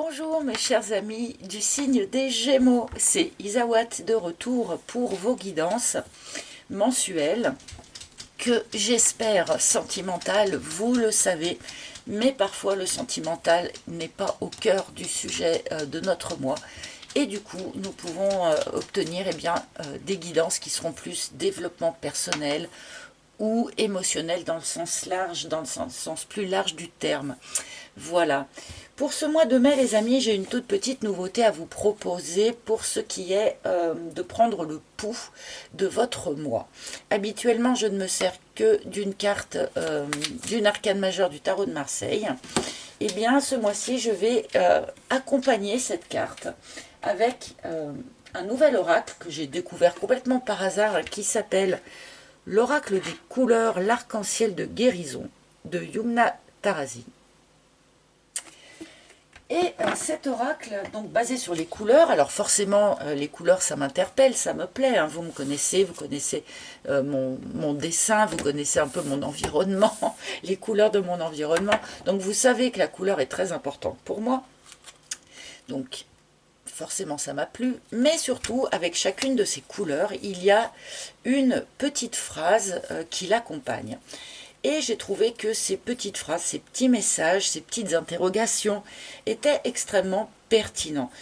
Bonjour mes chers amis du signe des Gémeaux, c'est Isawat de retour pour vos guidances mensuelles que j'espère sentimentales, vous le savez, mais parfois le sentimental n'est pas au cœur du sujet de notre mois. Et du coup, nous pouvons obtenir des guidances qui seront plus développement personnel ou émotionnel dans le sens large, dans le sens plus large du terme. Voilà. Pour ce mois de mai, les amis, j'ai une toute petite nouveauté à vous proposer pour ce qui est de prendre le pouls de votre mois. Habituellement, je ne me sers que d'une carte, d'une arcane majeure du tarot de Marseille. Eh bien, ce mois-ci, je vais accompagner cette carte avec un nouvel oracle que j'ai découvert complètement par hasard qui s'appelle l'oracle des couleurs, l'arc-en-ciel de guérison de Yumna Tarazi. Et cet oracle, donc basé sur les couleurs, alors forcément les couleurs ça m'interpelle, ça me plaît, hein, vous me connaissez, vous connaissez mon dessin, vous connaissez un peu mon environnement, les couleurs de mon environnement, donc vous savez que la couleur est très importante pour moi, donc forcément ça m'a plu, mais surtout avec chacune de ces couleurs, il y a une petite phrase qui l'accompagne. Et j'ai trouvé que ces petites phrases, ces petits messages, ces petites interrogations étaient extrêmement pertinents.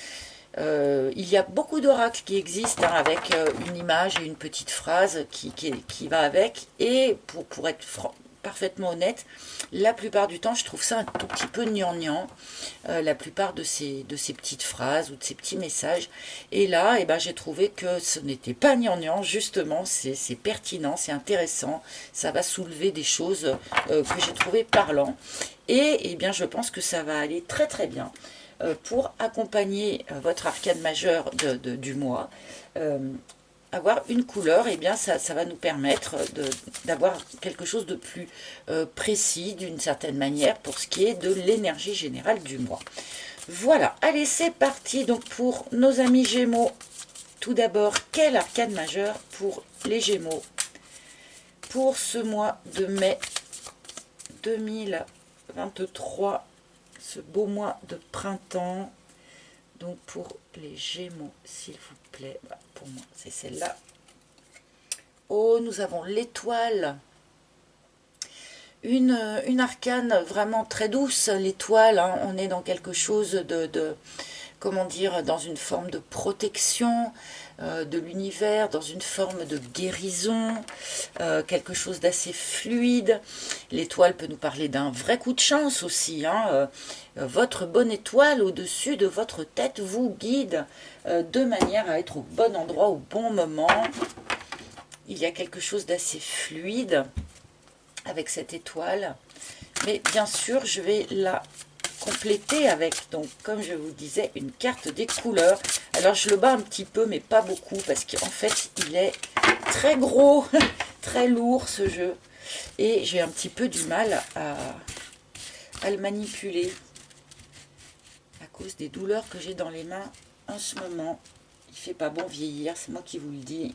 Il y a beaucoup d'oracles qui existent avec une image et une petite phrase qui va avec. Et pour être parfaitement honnête, la plupart du temps, je trouve ça un tout petit peu gnangnan, la plupart de ces petites phrases ou de ces petits messages. Et là, j'ai trouvé que ce n'était pas gnangnan, justement, c'est pertinent, c'est intéressant, ça va soulever des choses que j'ai trouvé parlant. Et je pense que ça va aller très très bien pour accompagner votre arcane majeure du mois. Avoir une couleur, ça va nous permettre d'avoir quelque chose de plus précis d'une certaine manière pour ce qui est de l'énergie générale du mois. Voilà, allez c'est parti donc pour nos amis Gémeaux. Tout d'abord, quel arcane majeur pour les Gémeaux pour ce mois de mai 2023, ce beau mois de printemps. Donc pour les Gémeaux, s'il vous plaît, pour moi c'est celle-là. Oh, nous avons l'étoile. Une arcane vraiment très douce, l'étoile, hein. On est dans quelque chose comment dire, dans une forme de protection de l'univers, dans une forme de guérison, quelque chose d'assez fluide. L'étoile peut nous parler d'un vrai coup de chance aussi, hein. Votre bonne étoile au-dessus de votre tête vous guide de manière à être au bon endroit au bon moment. Il y a quelque chose d'assez fluide avec cette étoile, mais bien sûr je vais la compléter avec, donc comme je vous disais, une carte des couleurs. Alors je le bats un petit peu mais pas beaucoup parce qu'en fait il est très gros, très lourd ce jeu, et j'ai un petit peu du mal à le manipuler à cause des douleurs que j'ai dans les mains en ce moment. Il fait pas bon vieillir, c'est moi qui vous le dis.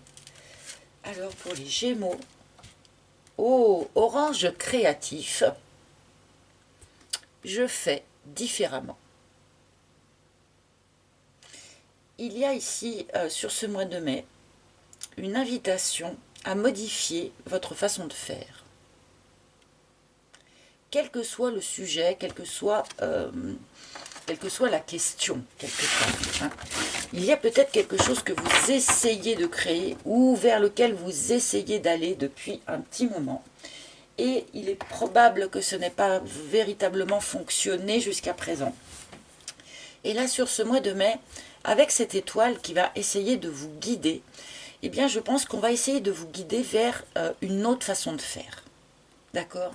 Alors pour les Gémeaux, oh, orange créatif, je fais différemment. Il y a ici, sur ce mois de mai, une invitation à modifier votre façon de faire. Quel que soit le sujet, quelle que soit la question, quelque part, hein. Il y a peut-être quelque chose que vous essayez de créer ou vers lequel vous essayez d'aller depuis un petit moment. Et il est probable que ce n'ait pas véritablement fonctionné jusqu'à présent. Et là, sur ce mois de mai, avec cette étoile qui va essayer de vous guider, je pense qu'on va essayer de vous guider vers une autre façon de faire. D'accord ?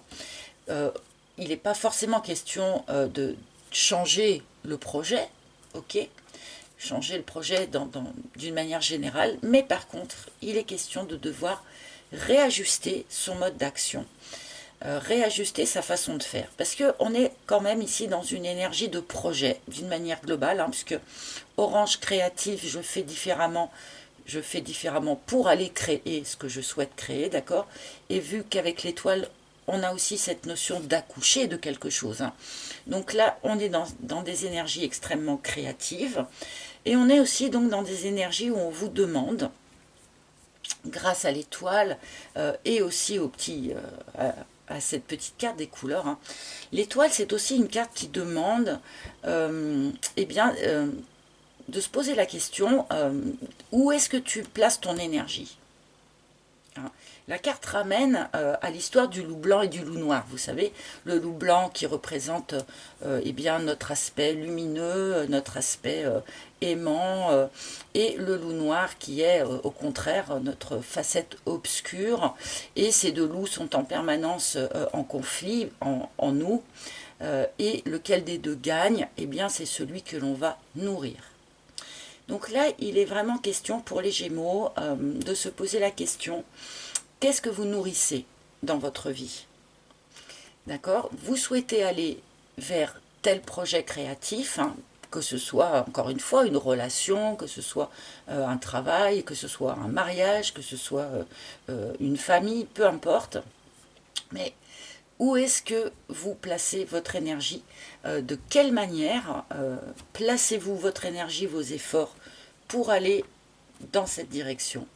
Il n'est pas forcément question de changer le projet, ok ? Changer le projet d'une manière générale, mais par contre, il est question de devoir réajuster son mode d'action, réajuster sa façon de faire. Parce qu'on est quand même ici dans une énergie de projet, d'une manière globale, hein, puisque orange créatif, je fais différemment pour aller créer ce que je souhaite créer, d'accord ? Et vu qu'avec l'étoile, on a aussi cette notion d'accoucher de quelque chose, hein. Donc là, on est dans des énergies extrêmement créatives, et on est aussi donc dans des énergies où on vous demande, grâce à l'étoile et aussi au petit, à cette petite carte des couleurs, hein. L'étoile, c'est aussi une carte qui demande eh bien, de se poser la question, où est-ce que tu places ton énergie, hein. La carte ramène à l'histoire du loup blanc et du loup noir. Vous savez, le loup blanc qui représente eh bien, notre aspect lumineux, notre aspect aimant, et le loup noir qui est au contraire notre facette obscure. Et ces deux loups sont en permanence en conflit en nous. Et lequel des deux gagne, eh bien, c'est celui que l'on va nourrir. Donc là, il est vraiment question pour les Gémeaux de se poser la question: qu'est-ce que vous nourrissez dans votre vie? D'accord? Vous souhaitez aller vers tel projet créatif, hein, que ce soit, encore une fois, une relation, que ce soit un travail, que ce soit un mariage, que ce soit une famille, peu importe. Mais où est-ce que vous placez votre énergie? De quelle manière placez-vous votre énergie, vos efforts pour aller dans cette direction?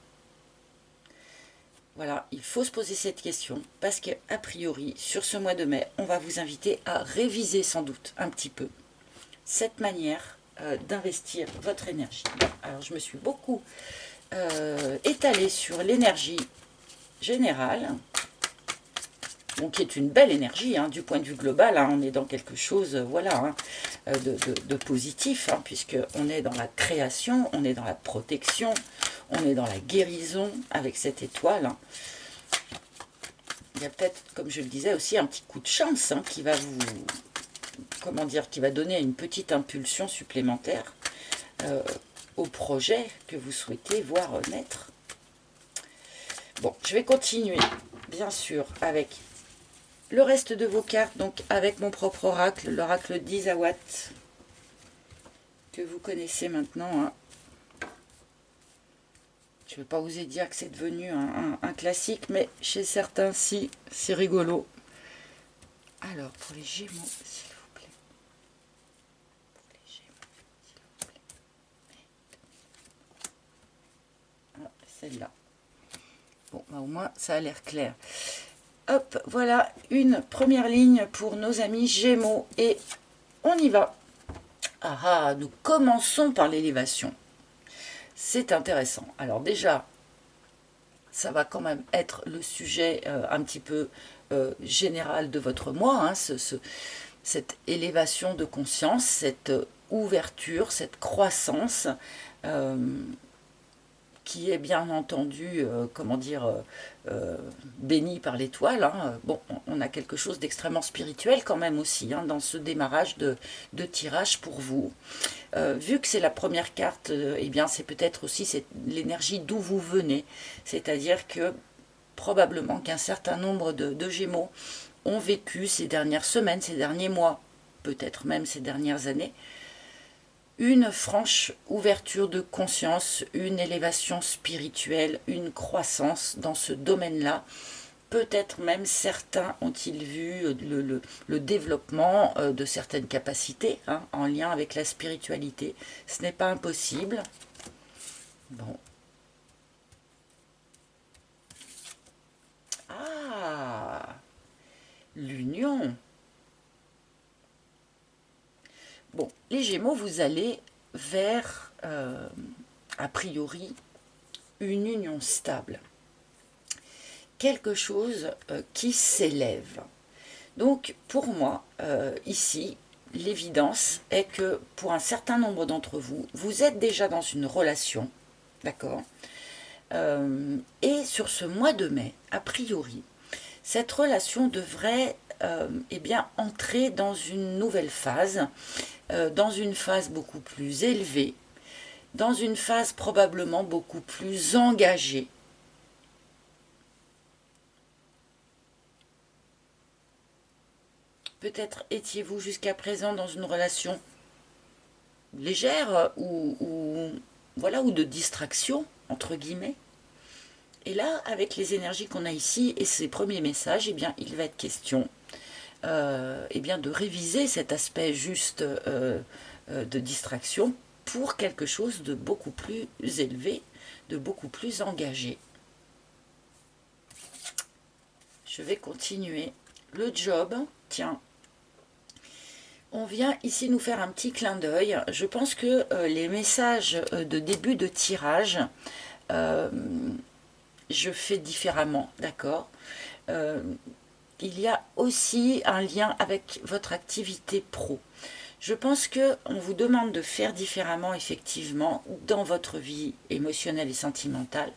Voilà, il faut se poser cette question parce qu'a priori, sur ce mois de mai, on va vous inviter à réviser sans doute un petit peu cette manière d'investir votre énergie. Alors, je me suis beaucoup étalée sur l'énergie générale, bon, qui est une belle énergie, hein, du point de vue global, hein, on est dans quelque chose voilà, hein, de positif, hein, puisqu'on est dans la création, on est dans la protection, on est dans la guérison avec cette étoile, hein. Il y a peut-être, comme je le disais aussi, un petit coup de chance, hein, qui va vous, comment dire, qui va donner une petite impulsion supplémentaire au projet que vous souhaitez voir naître. Bon, je vais continuer, bien sûr, avec le reste de vos cartes, donc avec mon propre oracle, l'oracle d'Isawat, que vous connaissez maintenant, hein. Je ne vais pas oser dire que c'est devenu un classique, mais chez certains, si, c'est rigolo. Alors, pour les Gémeaux, s'il vous plaît. Pour les Gémeaux, s'il vous plaît. Ah, celle-là. Bon, bah, au moins, ça a l'air clair. Hop, voilà une première ligne pour nos amis Gémeaux. Et on y va. Ah, nous commençons par l'élévation. C'est intéressant. Alors déjà, ça va quand même être le sujet un petit peu général de votre mois, hein, cette élévation de conscience, cette ouverture, cette croissance qui est bien entendu, comment dire, bénie par l'étoile, hein. Bon, on a quelque chose d'extrêmement spirituel quand même aussi, hein, dans ce démarrage de tirage pour vous. Vu que c'est la première carte, eh bien c'est peut-être aussi l'énergie d'où vous venez, c'est-à-dire que probablement qu'un certain nombre de Gémeaux ont vécu ces dernières semaines, ces derniers mois, peut-être même ces dernières années, une franche ouverture de conscience, une élévation spirituelle, une croissance dans ce domaine-là. Peut-être même certains ont-ils vu le développement de certaines capacités, hein, en lien avec la spiritualité. Ce n'est pas impossible. Bon. Ah, l'union. Bon, les Gémeaux, vous allez vers, a priori, une union stable. Quelque chose qui s'élève. Donc, pour moi, ici, l'évidence est que pour un certain nombre d'entre vous, vous êtes déjà dans une relation, d'accord, et sur ce mois de mai, a priori, cette relation devrait eh bien, entrer dans une nouvelle phase, dans une phase beaucoup plus élevée, dans une phase probablement beaucoup plus engagée. Peut-être étiez-vous jusqu'à présent dans une relation légère ou voilà, ou de distraction, entre guillemets. Et là, avec les énergies qu'on a ici et ces premiers messages, eh bien, il va être question eh bien, de réviser cet aspect juste de distraction pour quelque chose de beaucoup plus élevé, de beaucoup plus engagé. Je vais continuer. Le job, tiens, on vient ici nous faire un petit clin d'œil. Je pense que les messages de début de tirage, je fais différemment, d'accord. Il y a aussi un lien avec votre activité pro. Je pense que on vous demande de faire différemment, effectivement, dans votre vie émotionnelle et sentimentale,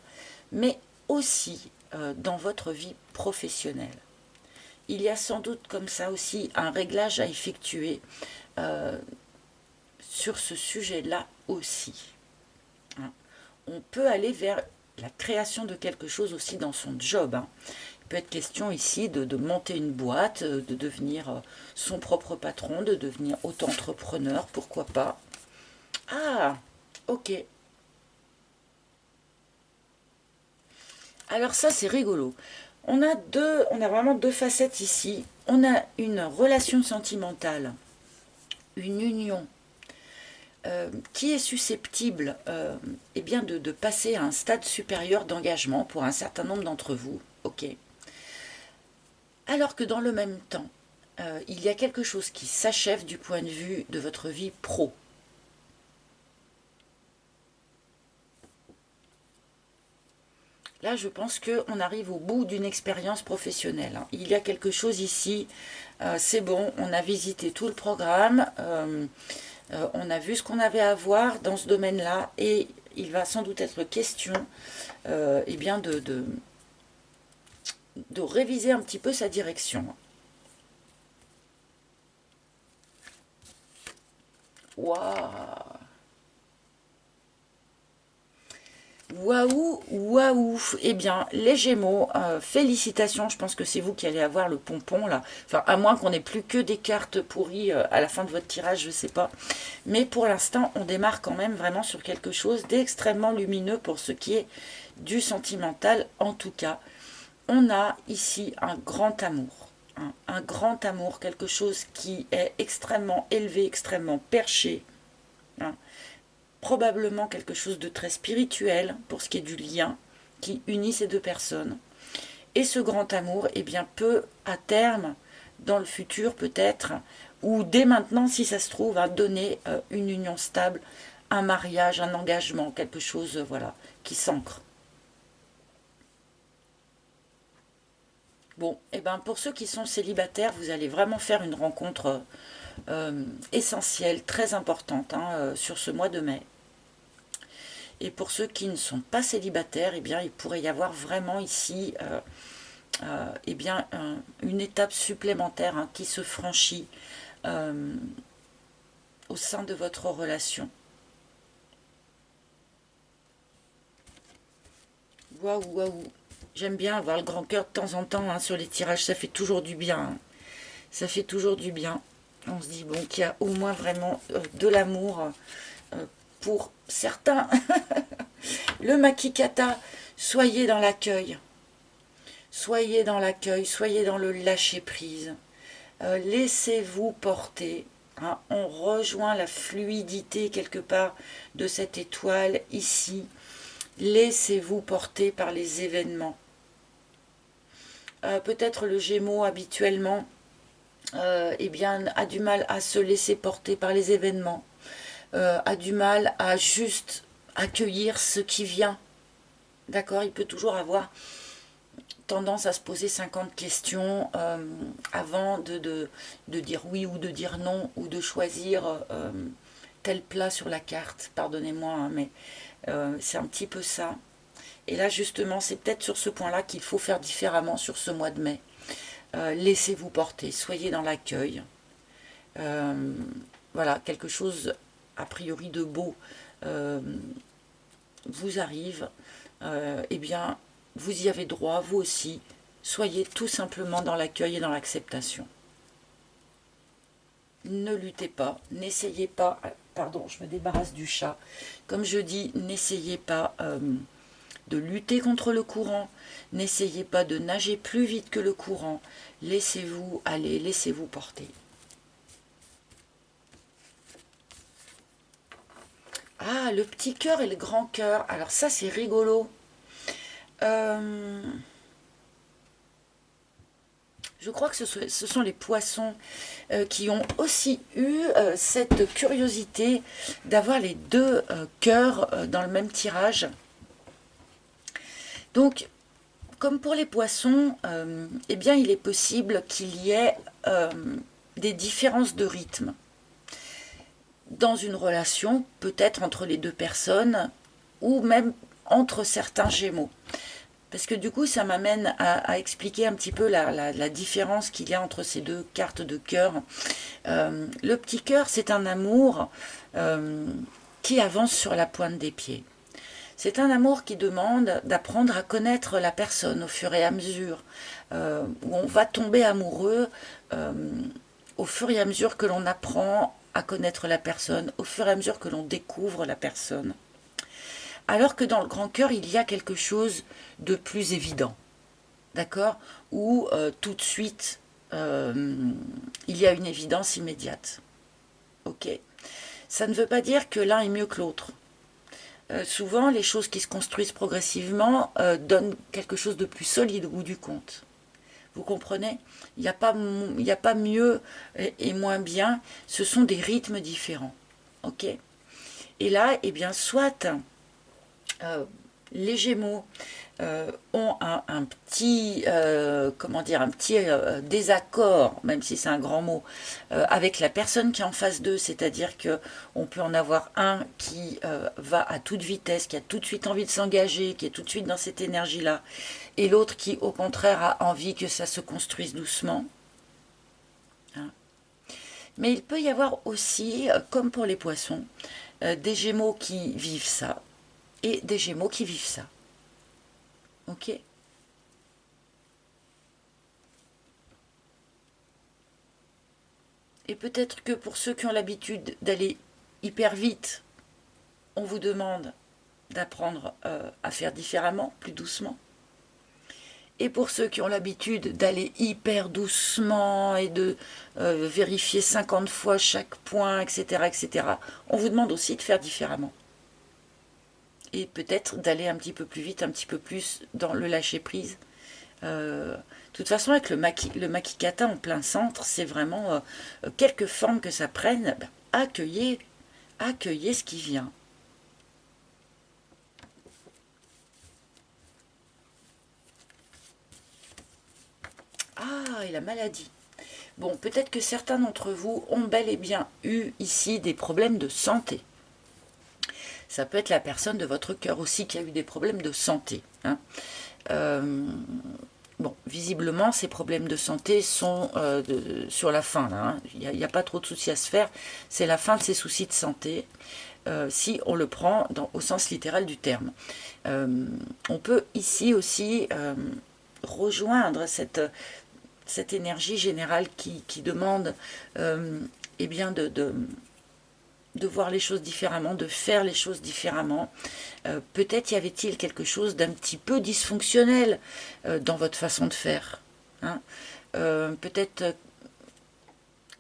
mais aussi dans votre vie professionnelle. Il y a sans doute comme ça aussi un réglage à effectuer sur ce sujet-là aussi. Hein. On peut aller vers la création de quelque chose aussi dans son job. Hein. Il peut être question ici de monter une boîte, de devenir son propre patron, de devenir auto-entrepreneur, pourquoi pas. Ah, ok. Alors ça, c'est rigolo. On a vraiment deux facettes ici. On a une relation sentimentale, une union qui est susceptible eh bien de passer à un stade supérieur d'engagement pour un certain nombre d'entre vous. Ok. Alors que dans le même temps, il y a quelque chose qui s'achève du point de vue de votre vie pro. Là, je pense qu'on arrive au bout d'une expérience professionnelle. Hein. Il y a quelque chose ici, c'est bon, on a visité tout le programme, on a vu ce qu'on avait à voir dans ce domaine-là, et il va sans doute être question eh bien de réviser un petit peu sa direction. Waouh! Waouh, waouh. Eh bien, les Gémeaux, félicitations. Je pense que c'est vous qui allez avoir le pompon là. Enfin, à moins qu'on n'ait plus que des cartes pourries à la fin de votre tirage, je sais pas. Mais pour l'instant, on démarre quand même vraiment sur quelque chose d'extrêmement lumineux pour ce qui est du sentimental. En tout cas, on a ici un grand amour. Hein, un grand amour, quelque chose qui est extrêmement élevé, extrêmement perché. Hein, probablement quelque chose de très spirituel pour ce qui est du lien qui unit ces deux personnes. Et ce grand amour, eh bien, peut à terme, dans le futur peut-être, ou dès maintenant si ça se trouve, donner une union stable, un mariage, un engagement, quelque chose voilà, qui s'ancre. Bon, et ben pour ceux qui sont célibataires, vous allez vraiment faire une rencontre essentielle, très importante hein, sur ce mois de mai. Et pour ceux qui ne sont pas célibataires, eh bien, il pourrait y avoir vraiment ici eh bien, une étape supplémentaire hein, qui se franchit au sein de votre relation. Waouh, waouh. J'aime bien avoir le grand cœur de temps en temps hein, sur les tirages, ça fait toujours du bien. Hein. Ça fait toujours du bien. On se dit bon qu'il y a au moins vraiment de l'amour pour certains. Le Makikata, soyez dans l'accueil. Soyez dans l'accueil, soyez dans le lâcher-prise. Laissez-vous porter. Hein. On rejoint la fluidité quelque part de cette étoile ici. Laissez-vous porter par les événements. Peut-être le Gémeaux habituellement eh bien, a du mal à se laisser porter par les événements. A du mal à juste accueillir ce qui vient. D'accord, il peut toujours avoir tendance à se poser 50 questions avant de dire oui ou de dire non ou de choisir tel plat sur la carte. Pardonnez-moi, hein, mais c'est un petit peu ça. Et là, justement, c'est peut-être sur ce point-là qu'il faut faire différemment sur ce mois de mai. Laissez-vous porter, soyez dans l'accueil. Voilà, quelque chose a priori de beau vous arrive. Eh bien, vous y avez droit, vous aussi. Soyez tout simplement dans l'accueil et dans l'acceptation. Ne luttez pas, n'essayez pas, pardon, je me débarrasse du chat. Comme je dis, n'essayez pas de lutter contre le courant. N'essayez pas de nager plus vite que le courant. Laissez-vous aller, laissez-vous porter. Ah, le petit cœur et le grand cœur. Alors ça, c'est rigolo. Je crois que ce sont les poissons qui ont aussi eu cette curiosité d'avoir les deux cœurs dans le même tirage. Donc, comme pour les poissons, eh bien, il est possible qu'il y ait des différences de rythme dans une relation, peut-être entre les deux personnes, ou même entre certains Gémeaux. Parce que du coup, ça m'amène à expliquer un petit peu la différence qu'il y a entre ces deux cartes de cœur. Le petit cœur, c'est un amour qui avance sur la pointe des pieds. C'est un amour qui demande d'apprendre à connaître la personne au fur et à mesure, où on va tomber amoureux au fur et à mesure que l'on apprend à connaître la personne, au fur et à mesure que l'on découvre la personne. Alors que dans le grand cœur, il y a quelque chose de plus évident, d'accord? Où tout de suite, il y a une évidence immédiate. Ok? Ça ne veut pas dire que l'un est mieux que l'autre. Souvent, les choses qui se construisent progressivement donnent quelque chose de plus solide au bout du compte. Vous comprenez? Il n'y a pas mieux et moins bien, ce sont des rythmes différents. Ok? Et là, eh bien, soit les Gémeaux ont un petit, comment dire, un petit désaccord, même si c'est un grand mot, avec la personne qui est en face d'eux, c'est-à-dire que on peut en avoir un qui va à toute vitesse, qui a tout de suite envie de s'engager, qui est tout de suite dans cette énergie-là, et l'autre qui, au contraire, a envie que ça se construise doucement. Hein. Mais il peut y avoir aussi, comme pour les poissons, des Gémeaux qui vivent ça, et des Gémeaux qui vivent ça. Ok? Et peut-être que pour ceux qui ont l'habitude d'aller hyper vite, on vous demande d'apprendre à faire différemment, plus doucement. Et pour ceux qui ont l'habitude d'aller hyper doucement et de vérifier 50 fois chaque point, etc., etc., on vous demande aussi de faire différemment. Et peut-être d'aller un petit peu plus vite, un petit peu plus dans le lâcher-prise. De toute façon, avec le makikata en plein centre, c'est vraiment quelque forme que ça prenne, ben, accueillez ce qui vient. Ah, et la maladie. Bon, peut-être que certains d'entre vous ont bel et bien eu ici des problèmes de santé. Ça peut être la personne de votre cœur aussi qui a eu des problèmes de santé. Hein. Bon, visiblement, ces problèmes de santé sont sur la fin. Là, hein. Il n'y a pas trop de soucis à se faire. C'est la fin de ces soucis de santé, si on le prend au sens littéral du terme. On peut ici aussi rejoindre cette énergie générale qui demande eh bien de voir les choses différemment, de faire les choses différemment. Peut-être y avait-il quelque chose d'un petit peu dysfonctionnel dans votre façon de faire. Hein. Peut-être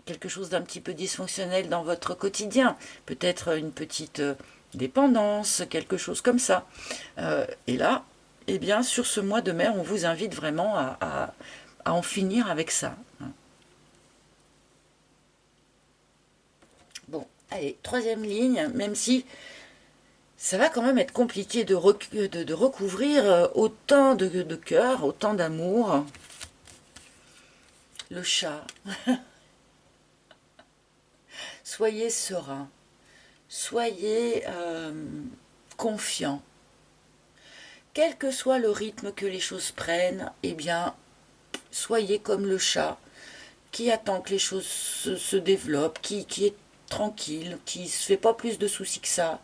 quelque chose d'un petit peu dysfonctionnel dans votre quotidien. Peut-être une petite dépendance, quelque chose comme ça. Et là, eh bien, sur ce mois de mai, on vous invite vraiment à en finir avec ça. Hein. Bon, allez, troisième ligne, même si ça va quand même être compliqué de recouvrir autant de cœur, autant d'amour. Le chat. Soyez serein. Soyez confiant. Quel que soit le rythme que les choses prennent, eh bien, soyez comme le chat qui attend que les choses se développent, qui est tranquille, qui ne se fait pas plus de soucis que ça.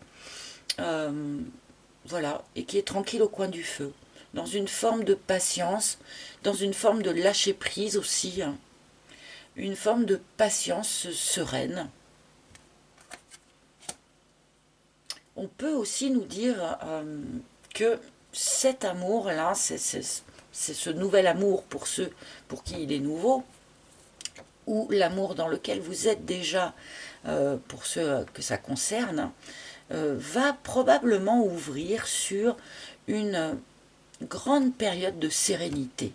Voilà, et qui est tranquille au coin du feu, dans une forme de patience, dans une forme de lâcher prise aussi, hein, une forme de patience sereine. On peut aussi nous dire que cet amour-là, c'est ce nouvel amour pour ceux pour qui il est nouveau, ou l'amour dans lequel vous êtes déjà, pour ceux que ça concerne, va probablement ouvrir sur une grande période de sérénité.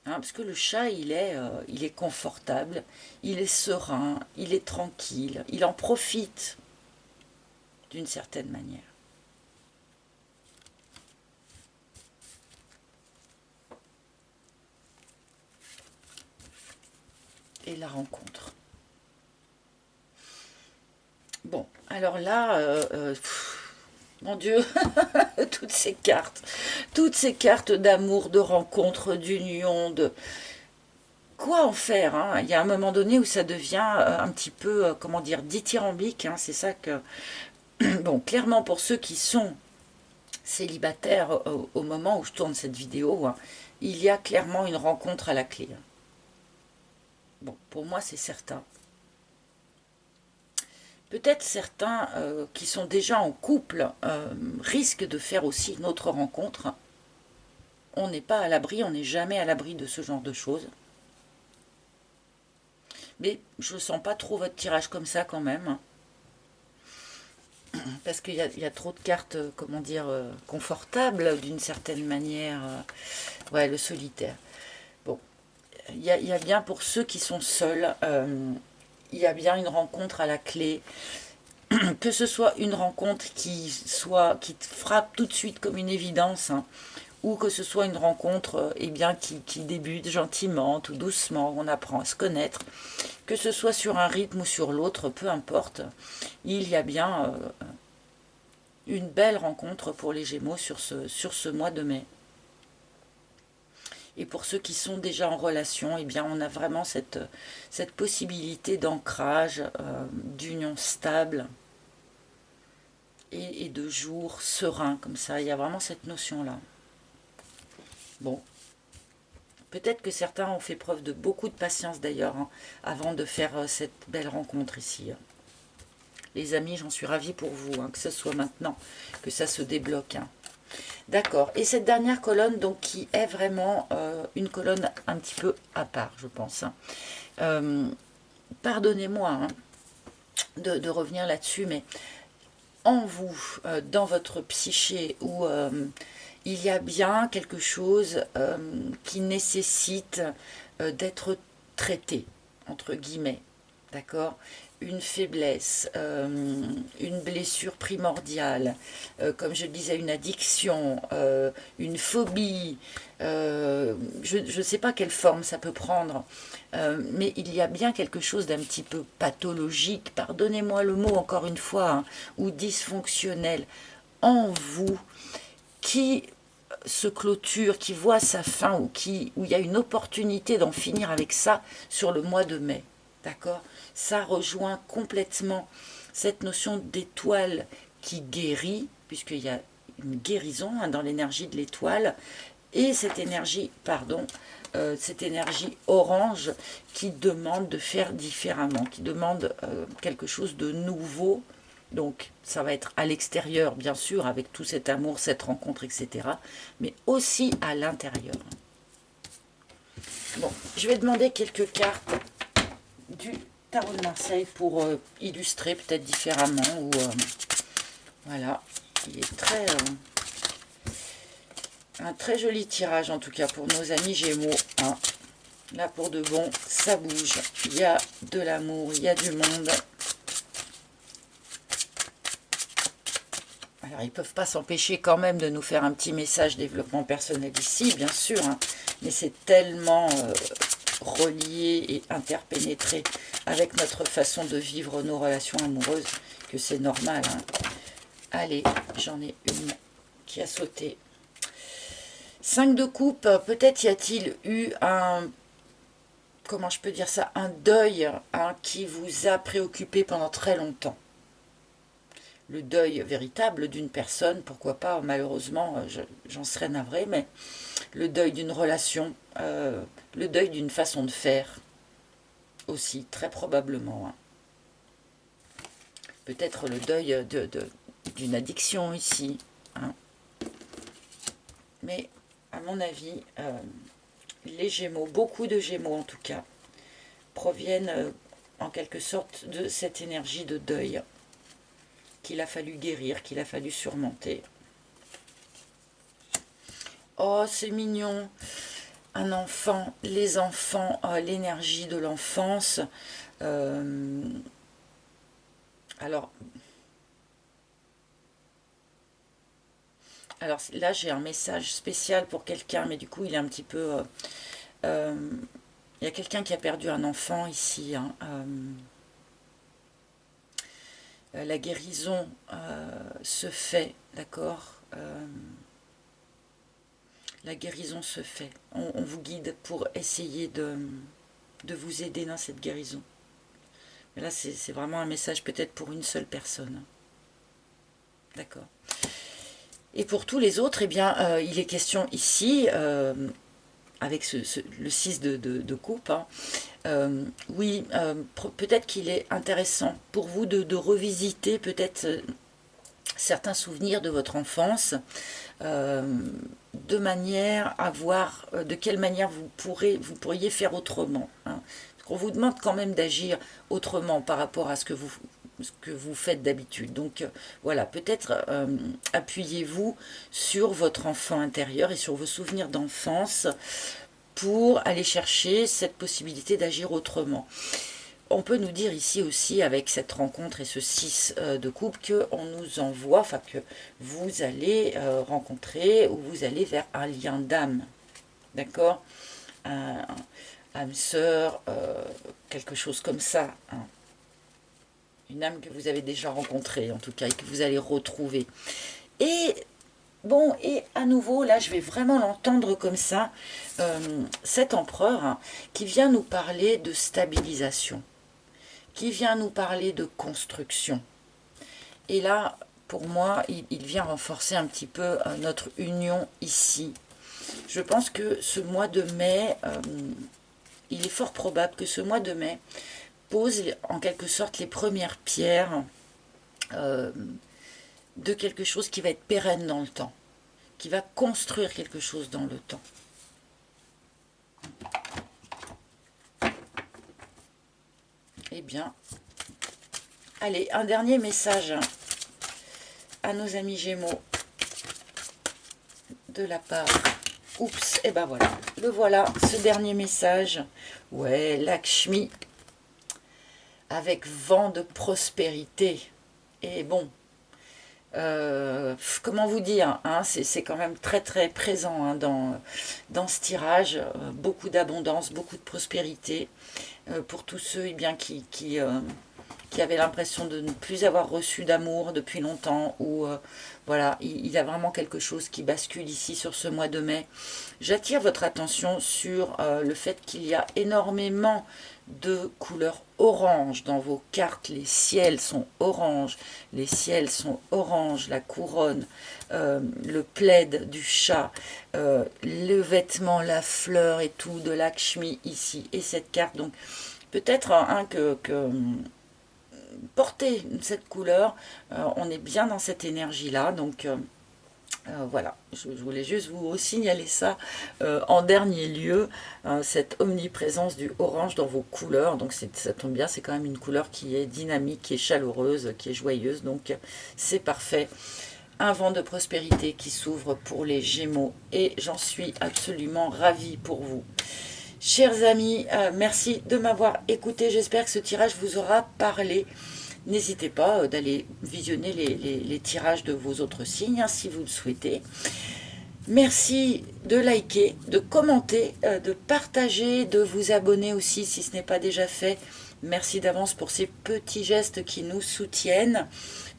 Hein, parce que le chat, il est confortable, il est serein, il est tranquille, il en profite d'une certaine manière. Et la rencontre. Bon, alors là, mon Dieu, toutes ces cartes d'amour, de rencontre, d'union, de quoi en faire, hein. Il y a un moment donné où ça devient un petit peu, comment dire, dithyrambique, hein. C'est ça que, bon, clairement pour ceux qui sont célibataires au moment où je tourne cette vidéo, hein, il y a clairement une rencontre à la clé. Bon, pour moi c'est certain. Peut-être certains qui sont déjà en couple risquent de faire aussi une autre rencontre. On n'est pas à l'abri, on n'est jamais à l'abri de ce genre de choses. Mais je ne sens pas trop votre tirage comme ça quand même. Parce qu'il y a trop de cartes, comment dire, confortables d'une certaine manière. Ouais, le solitaire. Bon, il y a bien pour ceux qui sont seuls, il y a bien une rencontre à la clé. Que ce soit une rencontre qui te frappe tout de suite comme une évidence, hein, ou que ce soit une rencontre eh bien, qui débute gentiment, tout doucement, on apprend à se connaître, que ce soit sur un rythme ou sur l'autre, peu importe, il y a bien une belle rencontre pour les Gémeaux sur ce mois de mai. Et pour ceux qui sont déjà en relation, eh bien, on a vraiment cette possibilité d'ancrage, d'union stable et de jour serein, comme ça. Il y a vraiment cette notion-là. Bon, peut-être que certains ont fait preuve de beaucoup de patience d'ailleurs, hein, avant de faire cette belle rencontre ici. Les amis, j'en suis ravie pour vous, hein, que ce soit maintenant que ça se débloque. Hein. D'accord. Et cette dernière colonne, donc, qui est vraiment une colonne un petit peu à part, je pense. Hein. Pardonnez-moi hein, de revenir là-dessus, mais en vous, dans votre psyché, où il y a bien quelque chose qui nécessite d'être traité, entre guillemets, d'accord? Une faiblesse, une blessure primordiale, comme je disais, une addiction, une phobie, je ne sais pas quelle forme ça peut prendre, mais il y a bien quelque chose d'un petit peu pathologique, pardonnez-moi le mot encore une fois, hein, ou dysfonctionnel en vous, qui se clôture, qui voit sa fin, où il y a une opportunité d'en finir avec ça sur le mois de mai. D'accord? Ça rejoint complètement cette notion d'étoile qui guérit, puisqu'il y a une guérison hein, dans l'énergie de l'étoile, et cette énergie, cette énergie orange qui demande de faire différemment, qui demande quelque chose de nouveau. Donc ça va être à l'extérieur, bien sûr, avec tout cet amour, cette rencontre, etc. Mais aussi à l'intérieur. Bon, je vais demander quelques cartes du tarot de Marseille pour illustrer peut-être différemment. Ou voilà, il est un très joli tirage en tout cas pour nos amis Gémeaux. Hein. Là pour de bon, ça bouge. Il y a de l'amour, il y a du monde. Alors, ils ne peuvent pas s'empêcher quand même de nous faire un petit message développement personnel ici, bien sûr. Hein, mais c'est tellement relié et interpénétré avec notre façon de vivre nos relations amoureuses que c'est normal. Hein. Allez, j'en ai une qui a sauté. 5 de coupe, peut-être y a-t-il eu un... Comment je peux dire ça? Un deuil hein, qui vous a préoccupé pendant très longtemps. Le deuil véritable d'une personne, pourquoi pas, malheureusement, j'en serais navrée, mais le deuil d'une relation, le deuil d'une façon de faire aussi, très probablement. Hein. Peut-être le deuil d'une addiction ici, hein. Mais à mon avis, les Gémeaux, beaucoup de Gémeaux en tout cas, proviennent en quelque sorte de cette énergie de deuil qu'il a fallu guérir, qu'il a fallu surmonter. Oh, c'est mignon. Un enfant, les enfants, l'énergie de l'enfance. Alors là, j'ai un message spécial pour quelqu'un, mais du coup, il est un petit peu... il y a quelqu'un qui a perdu un enfant ici, hein. La guérison se fait, d'accord, la guérison se fait. On vous guide pour essayer de vous aider dans cette guérison. Mais là, c'est vraiment un message peut-être pour une seule personne. D'accord. Et pour tous les autres, eh bien, il est question ici, avec le 6 de coupe, hein, oui, peut-être qu'il est intéressant pour vous de revisiter peut-être certains souvenirs de votre enfance, de manière à voir de quelle manière vous pourriez faire autrement, hein. On vous demande quand même d'agir autrement par rapport à ce que vous faites d'habitude. Donc voilà, peut-être appuyez-vous sur votre enfant intérieur et sur vos souvenirs d'enfance pour aller chercher cette possibilité d'agir autrement. On peut nous dire ici aussi, avec cette rencontre et ce 6 de coupe, qu'on nous envoie, enfin que vous allez rencontrer ou vous allez vers un lien d'âme. D'accord, âme sœur, quelque chose comme ça, hein. Une âme que vous avez déjà rencontrée, en tout cas, et que vous allez retrouver. Et bon, et à nouveau, là, je vais vraiment l'entendre comme ça, cet empereur, hein, qui vient nous parler de stabilisation, qui vient nous parler de construction. Et là, pour moi, il vient renforcer un petit peu notre union ici. Je pense que ce mois de mai, il est fort probable que ce mois de mai pose en quelque sorte les premières pierres de quelque chose qui va être pérenne dans le temps, qui va construire quelque chose dans le temps. Eh bien, allez, un dernier message à nos amis Gémeaux de la part... Oups, et ben voilà, ce dernier message. Ouais, Lakshmi, avec vent de prospérité. Et bon, comment vous dire, hein, c'est quand même très très présent, hein, dans ce tirage. Beaucoup d'abondance, beaucoup de prospérité pour tous ceux, eh bien, qui avaient l'impression de ne plus avoir reçu d'amour depuis longtemps, ou voilà, il y a vraiment quelque chose qui bascule ici sur ce mois de mai. J'attire votre attention sur le fait qu'il y a énormément de couleurs orange dans vos cartes. Les ciels sont orange, les ciels sont orange, la couronne, le plaid du chat, le vêtement, la fleur et tout de Lakshmi ici, et cette carte. Donc peut-être que porter cette couleur, on est bien dans cette énergie là, donc voilà, je voulais juste vous signaler ça en dernier lieu, cette omniprésence du orange dans vos couleurs. Donc ça tombe bien, c'est quand même une couleur qui est dynamique, qui est chaleureuse, qui est joyeuse, donc c'est parfait. Un vent de prospérité qui s'ouvre pour les Gémeaux, et j'en suis absolument ravie pour vous. Chers amis, merci de m'avoir écouté. J'espère que ce tirage vous aura parlé. N'hésitez pas d'aller visionner les tirages de vos autres signes, hein, si vous le souhaitez. Merci de liker, de commenter, de partager, de vous abonner aussi si ce n'est pas déjà fait. Merci d'avance pour ces petits gestes qui nous soutiennent.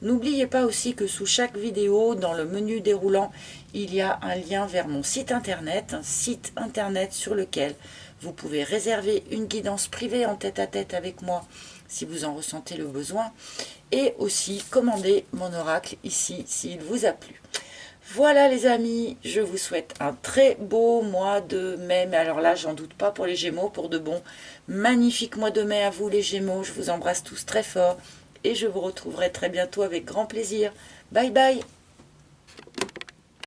N'oubliez pas aussi que sous chaque vidéo, dans le menu déroulant, il y a un lien vers mon site internet, un site internet sur lequel vous pouvez réserver une guidance privée en tête-à-tête avec moi si vous en ressentez le besoin, et aussi commander mon oracle ici s'il vous a plu. Voilà les amis, je vous souhaite un très beau mois de mai, mais alors là j'en doute pas pour les Gémeaux, pour de bon. Magnifique mois de mai à vous les Gémeaux, je vous embrasse tous très fort et je vous retrouverai très bientôt avec grand plaisir. Bye bye.